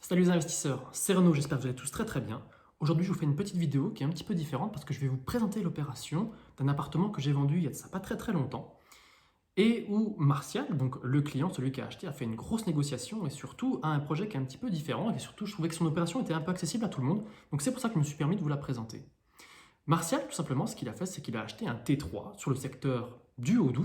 Salut les investisseurs, c'est Renaud, j'espère que vous allez tous très très bien. Aujourd'hui je vous fais une petite vidéo qui est un petit peu différente parce que je vais vous présenter l'opération d'un appartement que j'ai vendu il y a de ça pas très très longtemps et où Martial, donc le client, celui qui a acheté, a fait une grosse négociation et surtout a un projet qui est un petit peu différent et surtout je trouvais que son opération était un peu accessible à tout le monde, donc c'est pour ça que je me suis permis de vous la présenter. Martial, tout simplement, ce qu'il a fait, c'est qu'il a acheté un T3 sur le secteur du Haut-Doubs,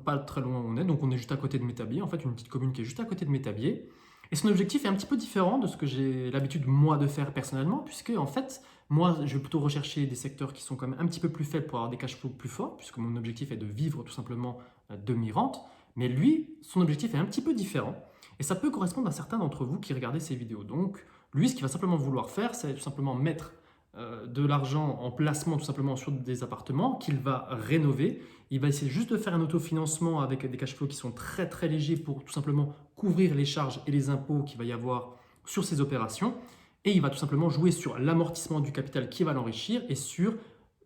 pas très loin où on est, donc on est juste à côté de Métabier, en fait une petite commune qui est juste à côté de Métabier. Et son objectif est un petit peu différent de ce que j'ai l'habitude moi de faire personnellement, puisque en fait, moi je vais plutôt rechercher des secteurs qui sont quand même un petit peu plus faibles pour avoir des cash flows plus forts, puisque mon objectif est de vivre tout simplement de mes rentes. Mais lui, son objectif est un petit peu différent, et ça peut correspondre à certains d'entre vous qui regardez ces vidéos. Donc lui, ce qu'il va simplement vouloir faire, c'est tout simplement mettre de l'argent en placement tout simplement sur des appartements qu'il va rénover. Il va essayer juste de faire un autofinancement avec des cash flows qui sont très très légers pour tout simplement couvrir les charges et les impôts qu'il va y avoir sur ces opérations. Et il va tout simplement jouer sur l'amortissement du capital qui va l'enrichir et sur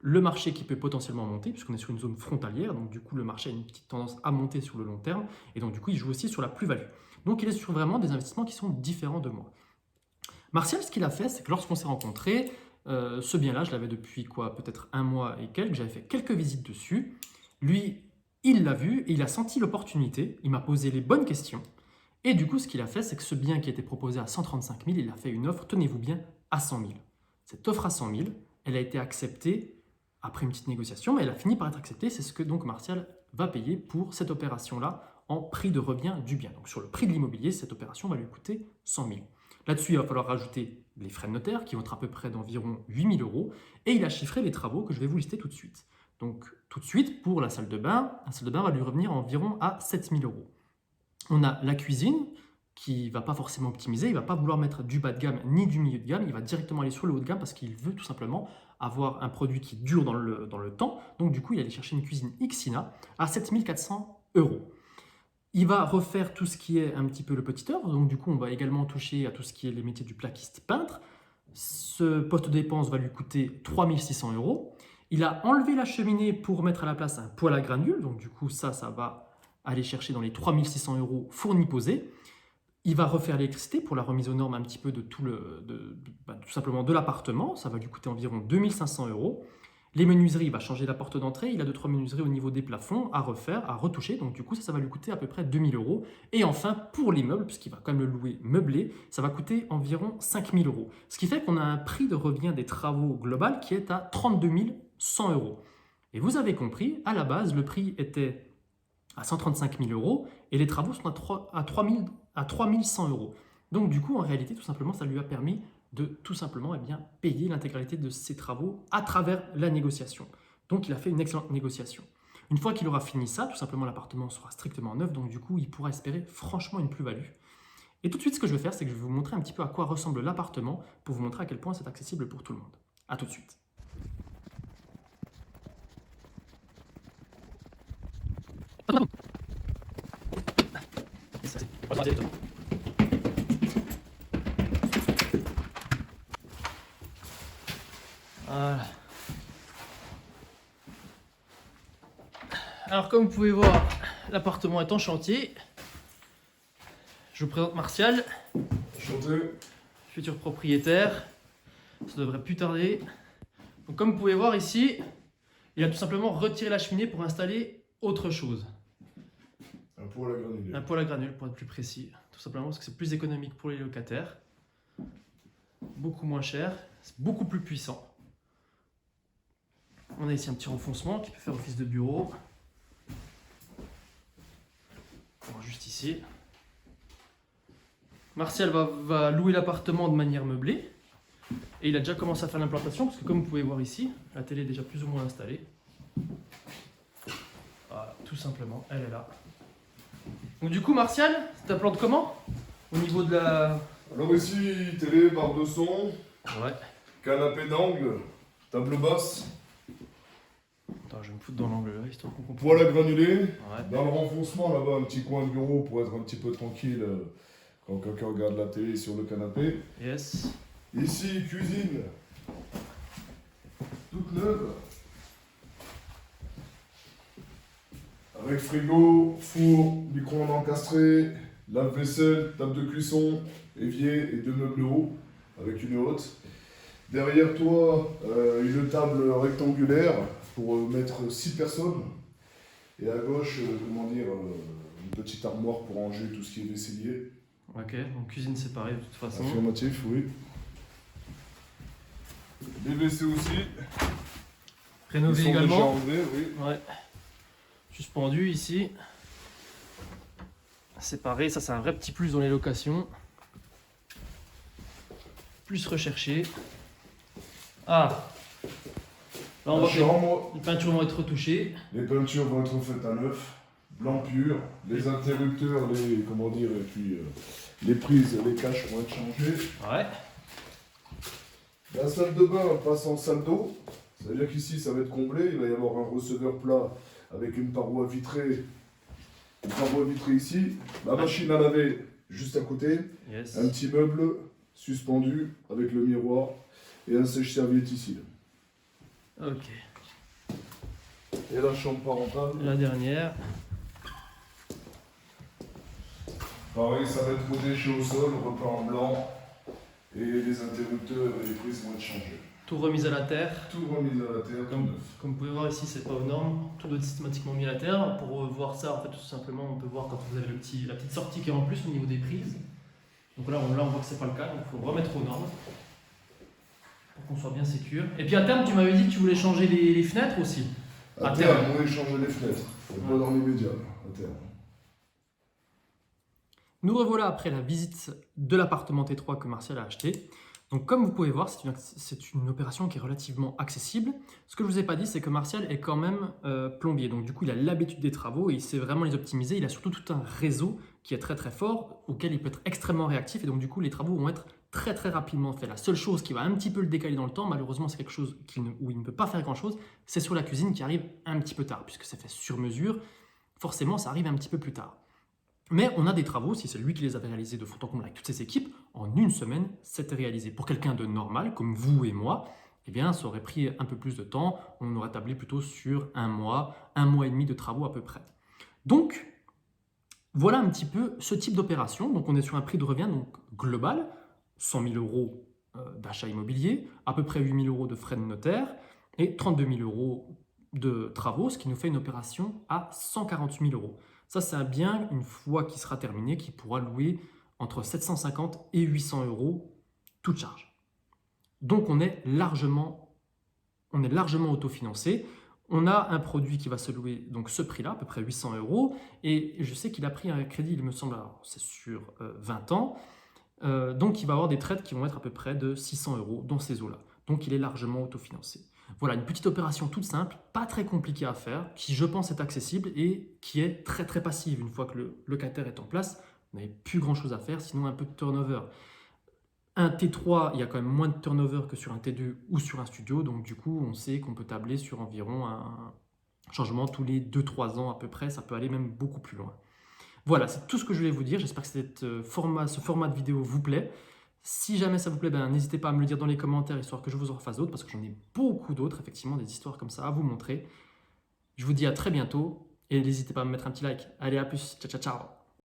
le marché qui peut potentiellement monter, puisqu'on est sur une zone frontalière, donc du coup le marché a une petite tendance à monter sur le long terme, et donc du coup il joue aussi sur la plus-value. Donc il est sur vraiment des investissements qui sont différents de moi. Martial, ce qu'il a fait, c'est que lorsqu'on s'est rencontrés, ce bien-là, je l'avais depuis quoi, peut-être un mois et quelques, j'avais fait quelques visites dessus. Lui, il l'a vu et il a senti l'opportunité, il m'a posé les bonnes questions. Et du coup, ce qu'il a fait, c'est que ce bien qui était proposé à 135 000, il a fait une offre, tenez-vous bien, à 100 000. Cette offre à 100 000, elle a été acceptée après une petite négociation, mais elle a fini par être acceptée. C'est ce que donc Martial va payer pour cette opération-là en prix de revient du bien. Donc sur le prix de l'immobilier, cette opération va lui coûter 100 000. Là-dessus, il va falloir rajouter les frais de notaire qui vont être à peu près d'environ 8 000 euros. Et il a chiffré les travaux que je vais vous lister tout de suite. Donc tout de suite, pour la salle de bain va lui revenir environ à 7 000 euros. On a la cuisine qui ne va pas forcément optimiser, il ne va pas vouloir mettre du bas de gamme ni du milieu de gamme, il va directement aller sur le haut de gamme parce qu'il veut tout simplement avoir un produit qui dure dans le temps. Donc du coup, il allait chercher une cuisine Xina à 7 400 euros. Il va refaire tout ce qui est un petit peu le petit œuvre, donc du coup on va également toucher à tout ce qui est les métiers du plaquiste peintre. Ce poste de dépense va lui coûter 3 600 euros. Il a enlevé la cheminée pour mettre à la place un poêle à granules, donc du coup ça va aller chercher dans les 3 600 euros fournis posés. Il va refaire l'électricité pour la remise aux normes un petit peu de tout simplement de l'appartement, ça va lui coûter environ 2 500 euros. Les menuiseries, il va changer la porte d'entrée, il a 2-3 menuiseries au niveau des plafonds à refaire, à retoucher, donc du coup ça va lui coûter à peu près 2 000 euros. Et enfin, pour l'immeuble, puisqu'il va quand même le louer meublé, ça va coûter environ 5 000 euros. Ce qui fait qu'on a un prix de revient des travaux global qui est à 32 100 euros. Et vous avez compris, à la base, le prix était à 135 000 euros et les travaux sont à 3 100 euros. Donc du coup, en réalité, tout simplement, ça lui a permis de tout simplement payer l'intégralité de ses travaux à travers la négociation. Donc il a fait une excellente négociation. Une fois qu'il aura fini ça, tout simplement l'appartement sera strictement neuf, donc du coup il pourra espérer franchement une plus-value. Et tout de suite ce que je vais faire, c'est que je vais vous montrer un petit peu à quoi ressemble l'appartement pour vous montrer à quel point c'est accessible pour tout le monde. A tout de suite. Voilà. Alors comme vous pouvez voir, l'appartement est en chantier. Je vous présente Martial, Enchanté. futur propriétaire. Ça devrait plus tarder. Donc comme vous pouvez voir ici, il a tout simplement retiré la cheminée pour installer autre chose. Un poêle à granuler. Un poêle à granules pour être plus précis. Tout simplement parce que c'est plus économique pour les locataires. Beaucoup moins cher, c'est beaucoup plus puissant. On a ici un petit renfoncement qui peut faire office de bureau. Alors, juste ici. Martial va louer l'appartement de manière meublée. Et il a déjà commencé à faire l'implantation parce que comme vous pouvez voir ici, la télé est déjà plus ou moins installée. Voilà, tout simplement, elle est là. Donc du coup Martial, t'implantes comment? Au niveau de la... Alors ici, télé, barre de son, Ouais. canapé d'angle, table basse, Attends, je vais me foutre dans l'angle là, histoire qu'on comprenne. poêle à granuler. Ouais. Dans le renfoncement, là-bas, un petit coin de bureau pour être un petit peu tranquille quand quelqu'un regarde la télé sur le canapé. Yes. Ici, cuisine, toute neuve. Avec frigo, four, micro-ondes encastré, lave-vaisselle, table de cuisson, évier et 2 meubles hauts avec une haute. Derrière toi, une table rectangulaire pour mettre 6 personnes. Et à gauche, une petite armoire pour ranger tout ce qui est vaisselier. Ok, donc cuisine séparée de toute façon. Affirmatif, oui. Les WC aussi. Rénové Ils sont déjà également. enlevés, oui. Ouais. Suspendu ici. Séparé, ça c'est un vrai petit plus dans les locations. Plus recherché. Ah, là on voit que chambre, les peintures vont être retouchées. les peintures vont être faites à neuf, blanc pur, les interrupteurs, et puis les prises, les caches vont être changées. Ouais. La salle de bain passe en salle d'eau, c'est-à-dire qu'ici ça va être comblé, il va y avoir un receveur plat avec une paroi vitrée ici, la machine à laver juste à côté, Yes. un petit meuble suspendu avec le miroir et un sèche-serviette ici. Ok. Et la chambre parentale. La dernière. Pareil, ça va être rodéché au sol, repeint en blanc. Et les interrupteurs et les prises vont être changés. Tout remis à la terre. Tout remis à la terre, tout neuf. Comme vous pouvez voir ici, c'est pas aux normes. Tout doit être systématiquement mis à la terre. Pour voir ça, en fait, tout simplement, on peut voir quand vous avez la petite sortie qui est en plus au niveau des prises. Donc là, on voit que c'est pas le cas. Donc il faut remettre aux normes pour qu'on soit bien sécure. Et puis à terme, tu m'avais dit que tu voulais changer les fenêtres aussi. À terme, on va changer les fenêtres. Pas dans l'immédiat, à terme. Nous revoilà après la visite de l'appartement T3 que Martial a acheté. Donc comme vous pouvez voir, c'est une opération qui est relativement accessible. Ce que je ne vous ai pas dit, c'est que Martial est quand même plombier. Donc du coup, il a l'habitude des travaux et il sait vraiment les optimiser. Il a surtout tout un réseau qui est très très fort, auquel il peut être extrêmement réactif. Et donc du coup, les travaux vont être très très rapidement faits. La seule chose qui va un petit peu le décaler dans le temps, malheureusement, c'est quelque chose où il ne peut pas faire grand-chose, c'est sur la cuisine qui arrive un petit peu tard, puisque c'est fait sur mesure. Forcément, ça arrive un petit peu plus tard. Mais on a des travaux, si c'est lui qui les avait réalisés de fond en comble avec toutes ses équipes, en une semaine, c'était réalisé. Pour quelqu'un de normal, comme vous et moi, eh bien, ça aurait pris un peu plus de temps. On aurait tablé plutôt sur un mois et demi de travaux à peu près. Donc, voilà un petit peu ce type d'opération. Donc, on est sur un prix de revient donc, global, 100 000 euros d'achat immobilier, à peu près 8 000 euros de frais de notaire et 32 000 euros de travaux, ce qui nous fait une opération à 140 000 euros. Ça, c'est un bien, une fois qu'il sera terminé, qui pourra louer entre 750 et 800 euros, toute charge. Donc, on est largement autofinancé. On a un produit qui va se louer donc ce prix-là, à peu près 800 euros. Et je sais qu'il a pris un crédit, il me semble, c'est sur 20 ans. Donc, il va avoir des traites qui vont être à peu près de 600 euros dans ces eaux-là. Donc, il est largement autofinancé. Voilà, une petite opération toute simple, pas très compliquée à faire, qui je pense est accessible et qui est très très passive. Une fois que le locataire est en place, vous n'avez plus grand chose à faire, sinon un peu de turnover. Un T3, il y a quand même moins de turnover que sur un T2 ou sur un studio, donc du coup on sait qu'on peut tabler sur environ un changement tous les 2-3 ans à peu près, ça peut aller même beaucoup plus loin. Voilà, c'est tout ce que je voulais vous dire, j'espère que ce format de vidéo vous plaît. Si jamais ça vous plaît, n'hésitez pas à me le dire dans les commentaires, histoire que je vous en refasse d'autres, parce que j'en ai beaucoup d'autres, effectivement, des histoires comme ça à vous montrer. Je vous dis à très bientôt, et n'hésitez pas à me mettre un petit like. Allez, à plus, ciao ciao ciao.